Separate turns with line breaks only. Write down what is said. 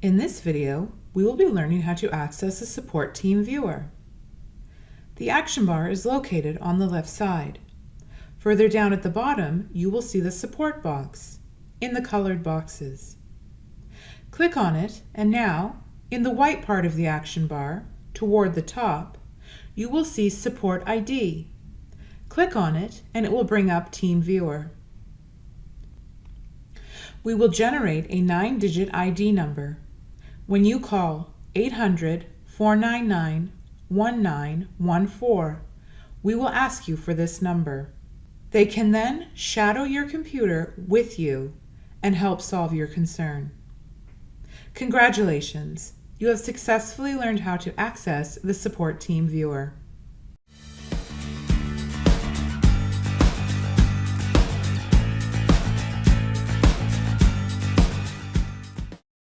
In this video, we will be learning how to access the Support Team Viewer. The action bar is located on the left side. Further down at the bottom, you will see the Support box in the colored boxes. Click on it, and now, in the white part of the action bar, toward the top, you will see Support ID. Click on it, and it will bring up Team Viewer. We will generate a 9-digit ID number. When you call 800-499-1914, we will ask you for this number. They can then shadow your computer with you and help solve your concern. Congratulations! You have successfully learned how to access the Support Team Viewer.